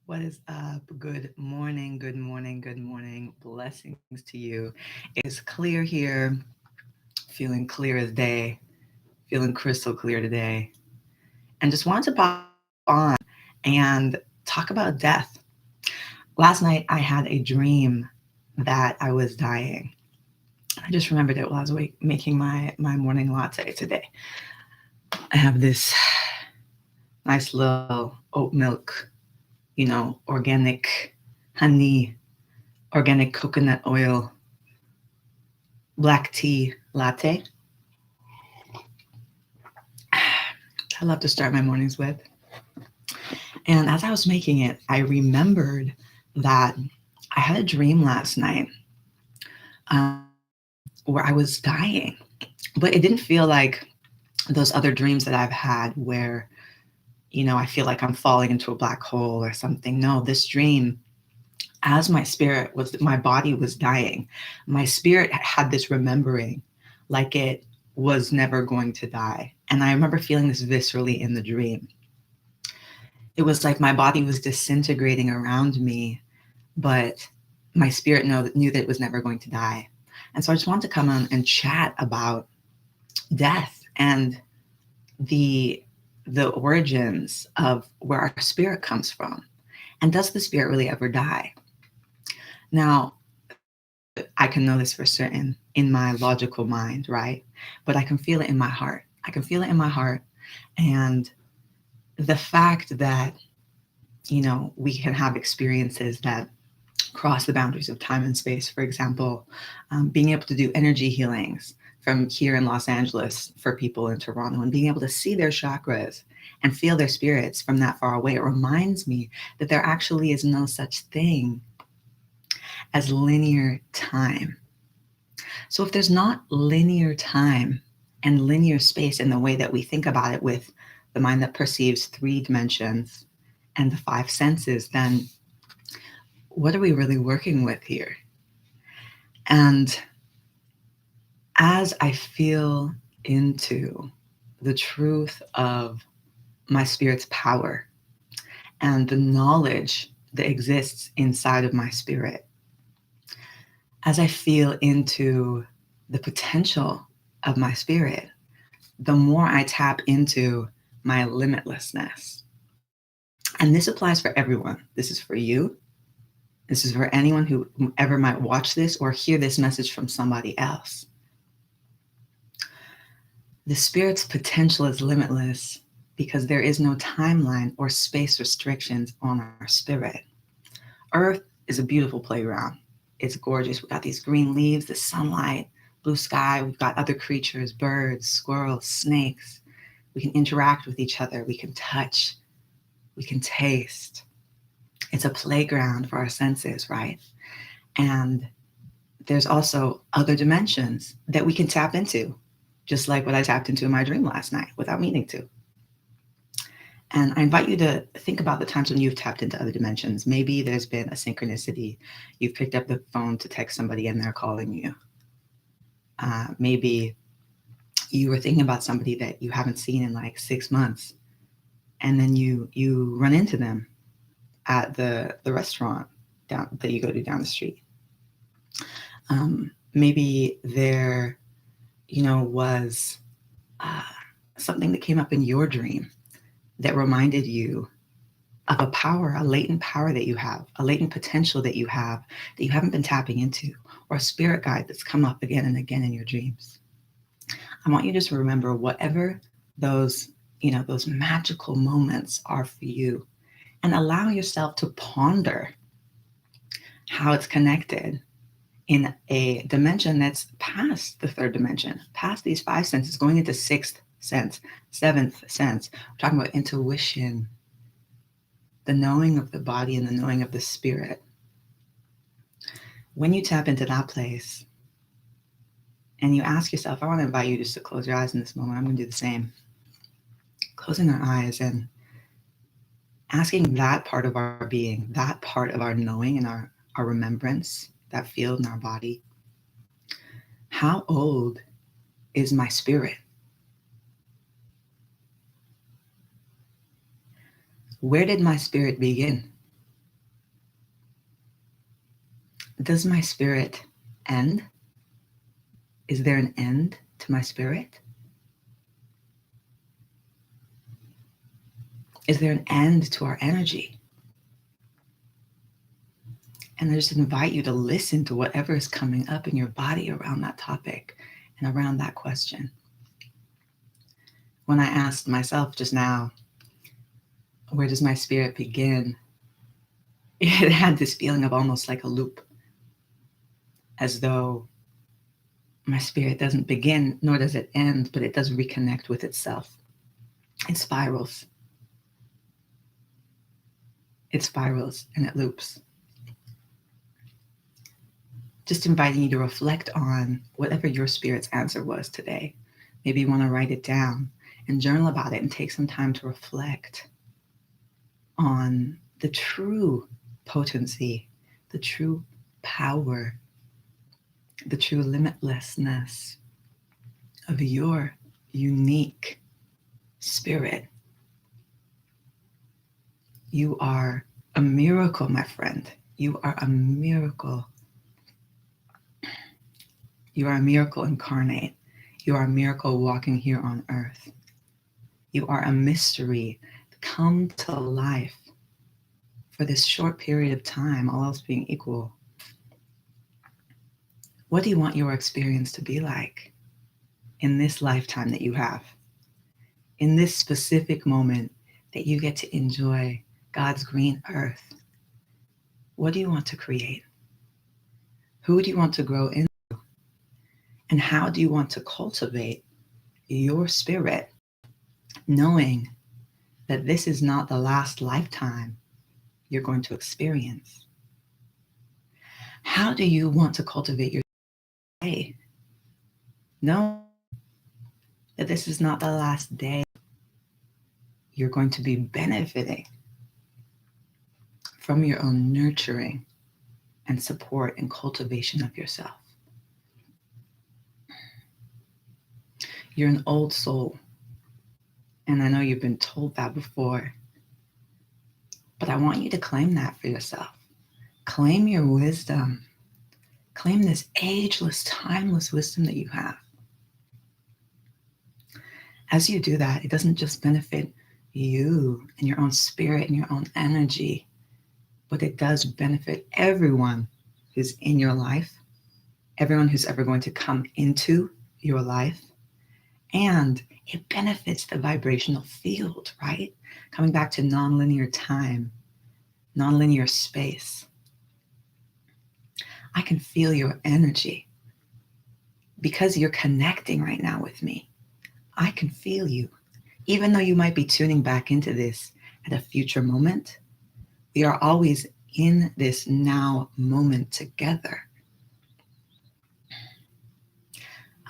What is up? Good morning, good morning, good morning. Blessings to you. It is clear here, feeling clear as day, feeling crystal clear today. And just wanted to pop on and talk about death. Last night I had a dream that I was dying. I just remembered it while I was making my morning latte today. I have this nice little oat milk, organic honey, organic coconut oil black tea latte. I love to start my mornings with. And as I was making it, I remembered that I had a dream last night where I was dying, but it didn't feel like those other dreams that I've had where, I feel like I'm falling into a black hole or something. No, this dream, as my body was dying, my spirit had this remembering like it was never going to die. And I remember feeling this viscerally in the dream. It was like my body was disintegrating around me, but my spirit knew that it was never going to die. And so I just wanted to come on and chat about death and the the origins of where our spirit comes from. And does the spirit really ever die? Now, I can know this for certain in my logical mind, right? But I can feel it in my heart. I can feel it in my heart. And the fact that, we can have experiences that cross the boundaries of time and space. For example, being able to do energy healings from here in Los Angeles for people in Toronto and being able to see their chakras and feel their spirits from that far away, it reminds me that there actually is no such thing as linear time. So if there's not linear time and linear space in the way that we think about it with the mind that perceives three dimensions and the five senses, then what are we really working with here? And as I feel into the truth of my spirit's power and the knowledge that exists inside of my spirit, as I feel into the potential of my spirit, the more I tap into my limitlessness. And this applies for everyone. This is for you. This is for anyone who ever might watch this or hear this message from somebody else. The spirit's potential is limitless because there is no timeline or space restrictions on our spirit. Earth is a beautiful playground. It's gorgeous. We've got these green leaves, the sunlight, blue sky. We've got other creatures, birds, squirrels, snakes. We can interact with each other. We can touch. We can taste. It's a playground for our senses, right? And there's also other dimensions that we can tap into, just like what I tapped into in my dream last night without meaning to. And I invite you to think about the times when you've tapped into other dimensions. Maybe there's been a synchronicity. You've picked up the phone to text somebody and they're calling you. Maybe you were thinking about somebody that you haven't seen in like 6 months, and then you run into them at the restaurant that you go to down the street. Maybe there, was uh, something that came up in your dream that reminded you of a power, a latent power that you have, a latent potential that you have that you haven't been tapping into, or a spirit guide that's come up again and again in your dreams. I want you to just remember whatever those, those magical moments are for you, and allow yourself to ponder how it's connected in a dimension that's past the third dimension, past these five senses, going into sixth sense, seventh sense. We're talking about intuition, the knowing of the body and the knowing of the spirit. When you tap into that place and you ask yourself, I want to invite you just to close your eyes in this moment. I'm going to do the same. Closing our eyes and asking that part of our being, that part of our knowing and our remembrance, that field in our body, how old is my spirit? Where did my spirit begin? Does my spirit end? Is there an end to my spirit? Is there an end to our energy? And I just invite you to listen to whatever is coming up in your body around that topic and around that question. When I asked myself just now, where does my spirit begin? It had this feeling of almost like a loop, as though my spirit doesn't begin, nor does it end, but it does reconnect with itself. It spirals. It spirals and it loops. Just inviting you to reflect on whatever your spirit's answer was today. Maybe you want to write it down and journal about it and take some time to reflect on the true potency, the true power, the true limitlessness of your unique spirit. You are a miracle, my friend. You are a miracle. You are a miracle incarnate. You are a miracle walking here on earth. You are a mystery come to life for this short period of time, all else being equal. What do you want your experience to be like in this lifetime that you have? In this specific moment that you get to enjoy God's green earth? What do you want to create? Who do you want to grow into? And how do you want to cultivate your spirit, knowing that this is not the last lifetime you're going to experience? How do you want to cultivate your day? Know that this is not the last day you're going to be benefiting from your own nurturing and support and cultivation of yourself. You're an old soul, and I know you've been told that before, but I want you to claim that for yourself. Claim your wisdom. Claim this ageless, timeless wisdom that you have. As you do that, it doesn't just benefit you and your own spirit and your own energy, but it does benefit everyone who's in your life, everyone who's ever going to come into your life, and it benefits the vibrational field, right? Coming back to nonlinear time, nonlinear space. I can feel your energy because you're connecting right now with me. I can feel you. Even though you might be tuning back into this at a future moment, we are always in this now moment together.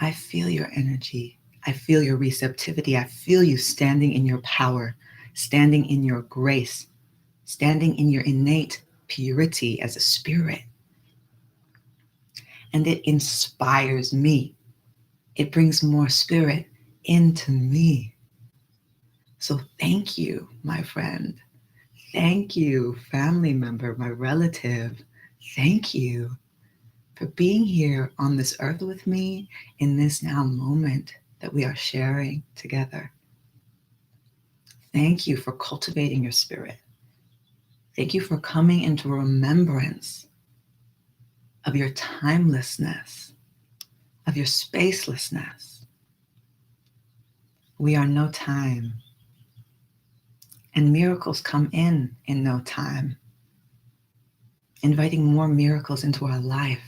I feel your energy. I feel your receptivity. I feel you standing in your power, standing in your grace, standing in your innate purity as a spirit. And it inspires me. It brings more spirit into me. So thank you, my friend. Thank you, family member, my relative. Thank you for being here on this earth with me in this now moment that we are sharing together. Thank you for cultivating your spirit. Thank you for coming into remembrance of your timelessness, of your spacelessness. We are no time, and miracles come in no time, inviting more miracles into our life,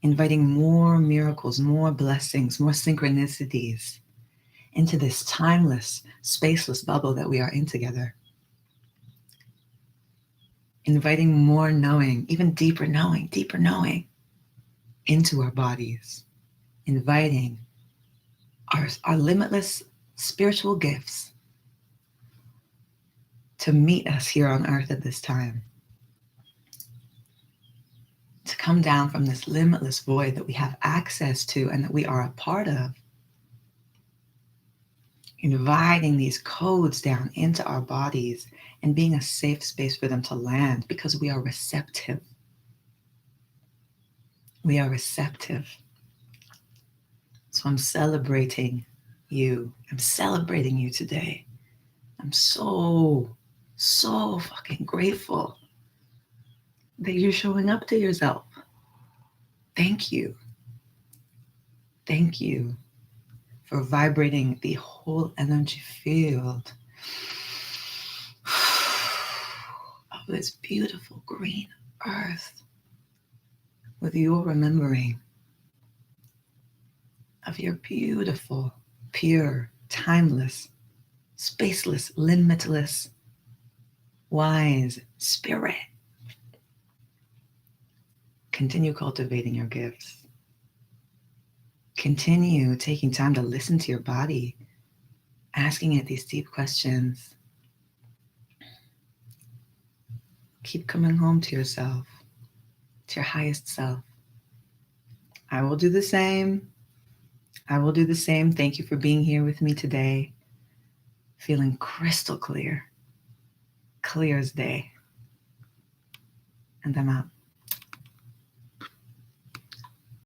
inviting more miracles, more blessings, more synchronicities into this timeless, spaceless bubble that we are in together. Inviting more knowing, even deeper knowing into our bodies. Inviting our limitless spiritual gifts to meet us here on earth at this time. To come down from this limitless void that we have access to and that we are a part of. Inviting these codes down into our bodies and being a safe space for them to land because we are receptive. We are receptive. So I'm celebrating you. I'm celebrating you today. I'm so, so fucking grateful that you're showing up to yourself. Thank you. Thank you for vibrating the whole energy field of this beautiful green earth with your remembering of your beautiful, pure, timeless, spaceless, limitless, wise spirit. Continue cultivating your gifts. Continue taking time to listen to your body, asking it these deep questions. Keep coming home to yourself, to your highest self. I will do the same. I will do the same. Thank you for being here with me today. Feeling crystal clear, clear as day. And I'm out.